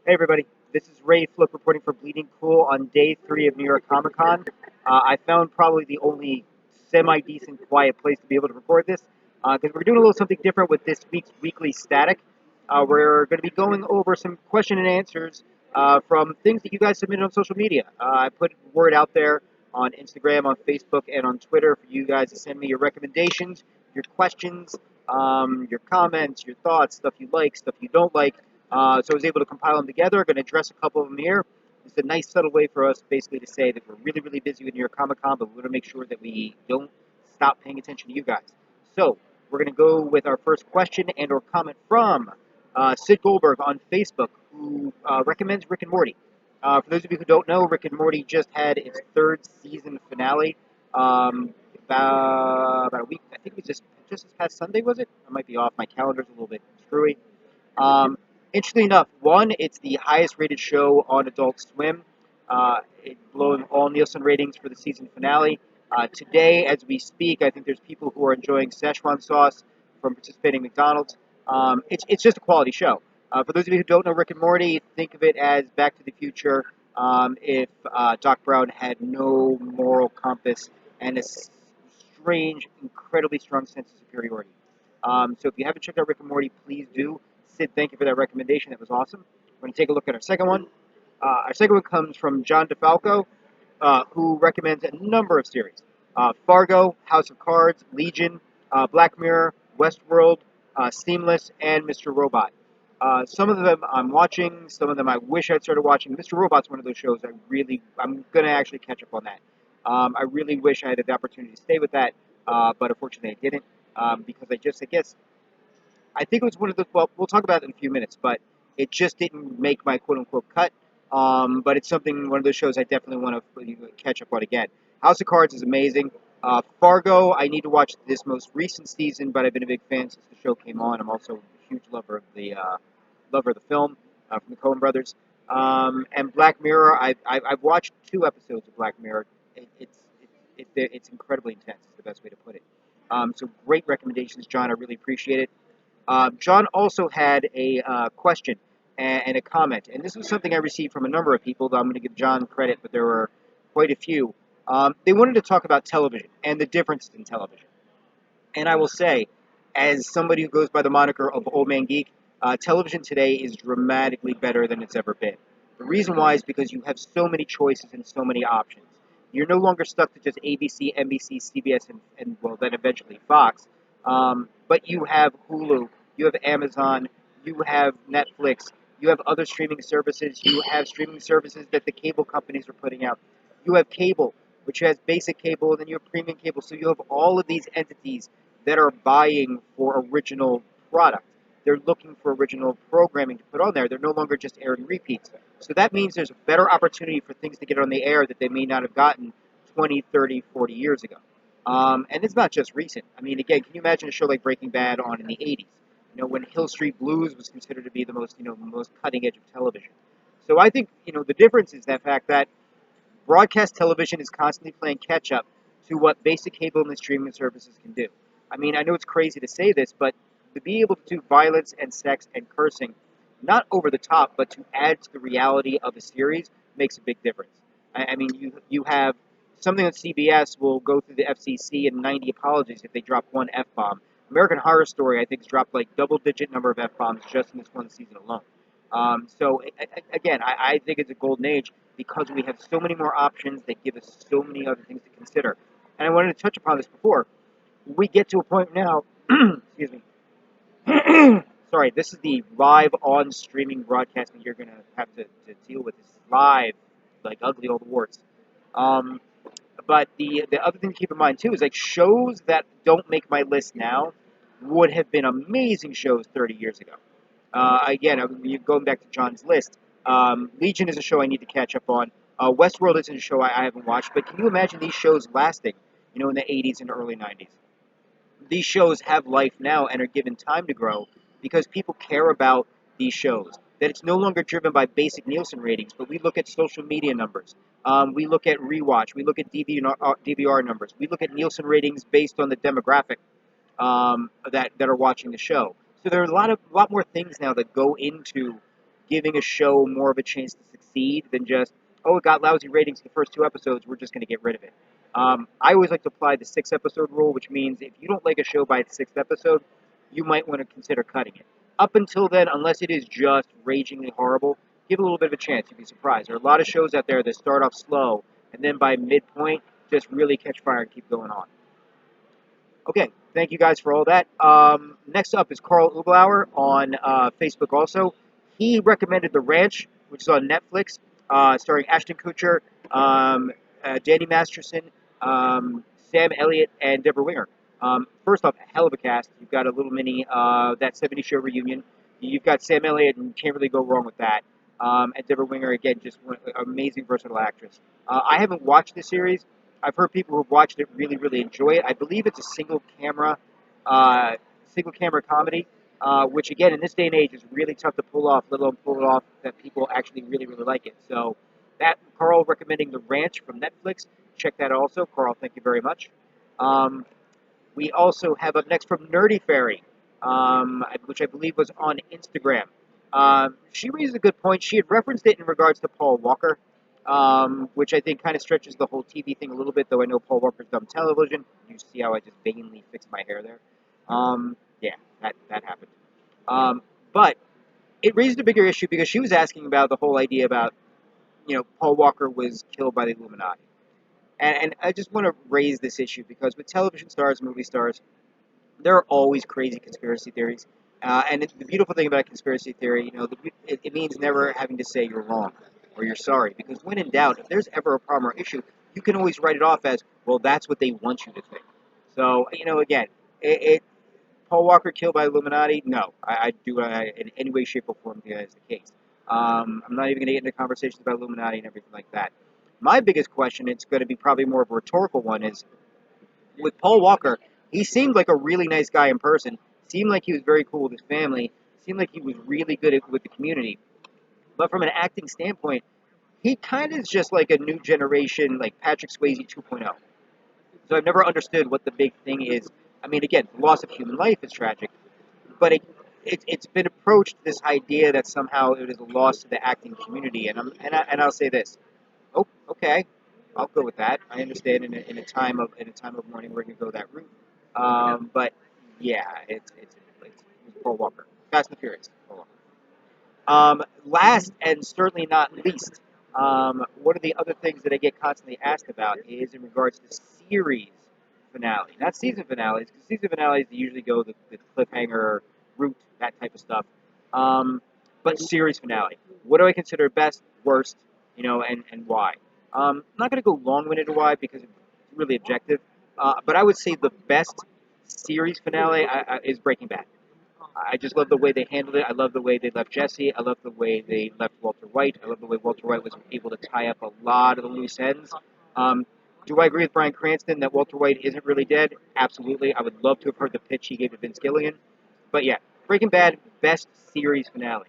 Hey everybody, this is Ray Flip reporting for Bleeding Cool on day 3 of New York Comic Con. I found probably the only semi-decent, quiet place to be able to record this because we're doing a little something different with this week's weekly static. We're going to be going over some question and answers from things that you guys submitted on social media. I put word out there on Instagram, on Facebook, and on Twitter for you guys to send me your recommendations, your questions, your comments, your thoughts, stuff you like, stuff you don't like. So I was able to compile them together. I'm going to address a couple of them here. It's a nice, subtle way for us basically to say that we're really, really busy with New York Comic Con, but we're going to make sure that we don't stop paying attention to you guys. So we're going to go with our first question and or comment from Sid Goldberg on Facebook, who recommends Rick and Morty. For those of you who don't know, Rick and Morty just had its 3rd season finale about a week. I think it was just this past Sunday, was it? I might be off. My calendar's a little bit screwy. Interestingly enough, one, it's the highest rated show on Adult Swim. It's blowing all Nielsen ratings for the season finale. Today, as we speak, I think there's people who are enjoying Szechuan sauce from participating McDonald's. It's just a quality show. For those of you who don't know Rick and Morty, think of it as Back to the Future if Doc Brown had no moral compass and a strange, incredibly strong sense of superiority. So if you haven't checked out Rick and Morty, please do. Sid, thank you for that recommendation. That was awesome. We're going to take a look at our second one. Our second one comes from John DeFalco, who recommends a number of series. Fargo, House of Cards, Legion, Black Mirror, Westworld, Seamless, and Mr. Robot. Some of them I'm watching. Some of them I wish I'd started watching. Mr. Robot's one of those shows I'm going to actually catch up on that. I really wish I had the opportunity to stay with that, but unfortunately I didn't because I guess I think it was one of the, well, we'll talk about it in a few minutes, but it just didn't make my quote-unquote cut. But it's one of those shows I definitely want to catch up on again. House of Cards is amazing. Fargo, I need to watch this most recent season, but I've been a big fan since the show came on. I'm also a huge lover of the film from the Coen brothers. And Black Mirror, I've watched 2 episodes of Black Mirror. It's incredibly intense. Is the best way to put it. So great recommendations, John. I really appreciate it. John also had a question and a comment, and this was something I received from a number of people. I'm going to give John credit, but there were quite a few. They wanted to talk about television and the differences in television. And I will say, as somebody who goes by the moniker of Old Man Geek, television today is dramatically better than it's ever been. The reason why is because you have so many choices and so many options. You're no longer stuck to just ABC, NBC, CBS, and well, then eventually Fox. But you have Hulu, you have Amazon, you have Netflix, you have other streaming services, you have streaming services that the cable companies are putting out. You have cable, which has basic cable, and then you have premium cable. So you have all of these entities that are buying for original product. They're looking for original programming to put on there. They're no longer just airing repeats. So that means there's a better opportunity for things to get on the air that they may not have gotten 20, 30, 40 years ago. And it's not just recent. I mean, again, can you imagine a show like Breaking Bad on in the 80s? When Hill Street Blues was considered to be the most cutting edge of television. So I think, the difference is that fact that broadcast television is constantly playing catch up to what basic cable and the streaming services can do. I mean, I know it's crazy to say this, but to be able to do violence and sex and cursing, not over the top, but to add to the reality of a series makes a big difference. I mean, you have something on CBS will go through the FCC and 90 apologies if they drop one F bomb. American Horror Story, I think, has dropped like double-digit number of F bombs just in this one season alone. Again, I think it's a golden age because we have so many more options that give us so many other things to consider. And I wanted to touch upon this before. We get to a point now, excuse me. Sorry, this is the live on streaming broadcasting you're going to have to deal with. This is live, like ugly old warts. But the other thing to keep in mind, too, is like shows that don't make my list now would have been amazing shows 30 years ago. Again, going back to John's list, Legion is a show I need to catch up on. Westworld is a show I haven't watched, but can you imagine these shows lasting, in the 80s and early 90s? These shows have life now and are given time to grow because people care about these shows. That it's no longer driven by basic Nielsen ratings, but we look at social media numbers. We look at rewatch. We look at DVR numbers. We look at Nielsen ratings based on the demographic that are watching the show. So there are a lot more things now that go into giving a show more of a chance to succeed than just, oh, it got lousy ratings the first 2 episodes, we're just going to get rid of it. I always like to apply the 6 episode rule, which means if you don't like a show by its 6th episode, you might want to consider cutting it. Up until then, unless it is just ragingly horrible, give it a little bit of a chance. You'd be surprised. There are a lot of shows out there that start off slow and then by midpoint just really catch fire and keep going on. Okay, thank you guys for all that. Next up is Carl Ublauer on Facebook also. He recommended The Ranch, which is on Netflix, starring Ashton Kutcher, Danny Masterson, Sam Elliott, and Deborah Winger. First off, a hell of a cast. You've got a little mini That 70s Show reunion. You've got Sam Elliott, and you can't really go wrong with that. And Deborah Winger, again, just an amazing, versatile actress. I haven't watched the series. I've heard people who've watched it really, really enjoy it. I believe it's a uh, single camera comedy, which again in this day and age is really tough to pull off. Let alone pull it off that people actually really, really like it. So that Carl recommending The Ranch from Netflix. Check that also, Carl. Thank you very much. Um, we also have up next from Nerdy Fairy, which I believe was on Instagram. She raises a good point. She had referenced it in regards to Paul Walker, which I think kind of stretches the whole TV thing a little bit, though I know Paul Walker's done television. You see how I just vainly fixed my hair there? Yeah, that happened. But it raised a bigger issue because she was asking about the whole idea about, Paul Walker was killed by the Illuminati. And I just want to raise this issue because with television stars, movie stars, there are always crazy conspiracy theories. And the beautiful thing about a conspiracy theory, it means never having to say you're wrong or you're sorry. Because when in doubt, if there's ever a problem or issue, you can always write it off as, well, that's what they want you to think. So, again, it Paul Walker killed by Illuminati? No, I do in any way, shape, or form think that is the case. I'm not even going to get into conversations about Illuminati and everything like that. My biggest question, it's going to be probably more of a rhetorical one, is with Paul Walker, he seemed like a really nice guy in person. Seemed like he was very cool with his family. Seemed like he was really good with the community. But from an acting standpoint, he kind of is just like a new generation, like Patrick Swayze 2.0. So I've never understood what the big thing is. I mean, again, the loss of human life is tragic, but it's been approached this idea that somehow it is a loss to the acting community, and I'll say this. Oh, okay, I'll go with that. I understand in a time of mourning we're gonna go that route. But yeah, it's Paul Walker, Fast and the Furious, Paul Walker. Last and certainly not least, one of the other things that I get constantly asked about is in regards to series finale, not season finales, because season finales usually go the cliffhanger route, that type of stuff. But series finale, what do I consider best, worst, and why? I'm not going to go long-winded why because it's really objective, but I would say the best series finale is Breaking Bad. I just love the way they handled it. I love the way they left Jesse. I love the way they left Walter White. I love the way Walter White was able to tie up a lot of the loose ends. Um, do I agree with Bryan Cranston that Walter White isn't really dead? Absolutely. I would love to have heard the pitch he gave to Vince Gilligan. But yeah, Breaking Bad, best series finale.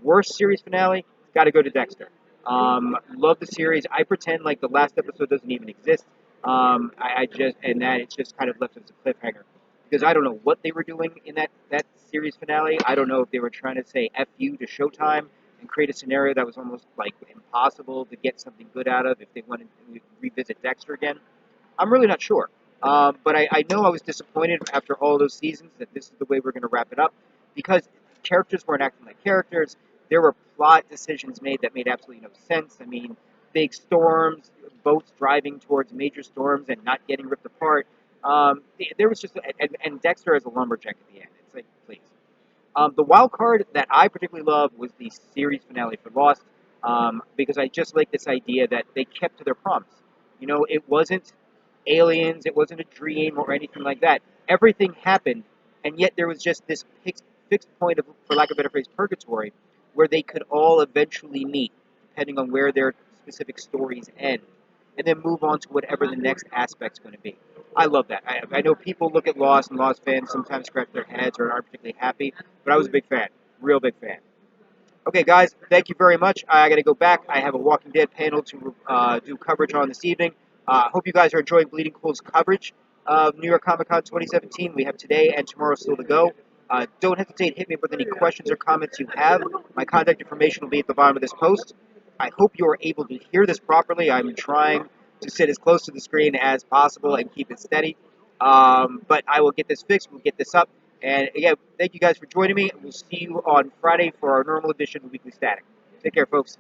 Worst series finale, got to go to Dexter. Love the series. I pretend like the last episode doesn't even exist. And that it's just kind of left as a cliffhanger because I don't know what they were doing in that series finale. I don't know if they were trying to say "F you" to Showtime and create a scenario that was almost like impossible to get something good out of if they wanted to revisit Dexter again. I'm really not sure. But I know I was disappointed after all those seasons that this is the way we're going to wrap it up because characters weren't acting like characters. There were plot decisions made that made absolutely no sense. I mean, big storms, boats driving towards major storms and not getting ripped apart. There was just, and Dexter as a lumberjack at the end. It's like, please. The wild card that I particularly love was the series finale for Lost, because I just like this idea that they kept to their promise. It wasn't aliens, it wasn't a dream or anything like that. Everything happened, and yet there was just this fixed point of, for lack of a better phrase, purgatory, where they could all eventually meet, depending on where their specific stories end, and then move on to whatever the next aspect's going to be. I love that. I know people look at Lost and Lost fans sometimes scratch their heads or aren't particularly happy, but I was a big fan, real big fan. Okay, guys, thank you very much. I got to go back. I have a Walking Dead panel to do coverage on this evening. Hope you guys are enjoying Bleeding Cool's coverage of New York Comic Con 2017. We have today and tomorrow still to go. Don't hesitate to hit me with any questions or comments you have. My contact information will be at the bottom of this post. I hope you are able to hear this properly. I'm trying to sit as close to the screen as possible and keep it steady. But I will get this fixed. We'll get this up. And again, thank you guys for joining me. We'll see you on Friday for our normal edition of Weekly Static. Take care, folks.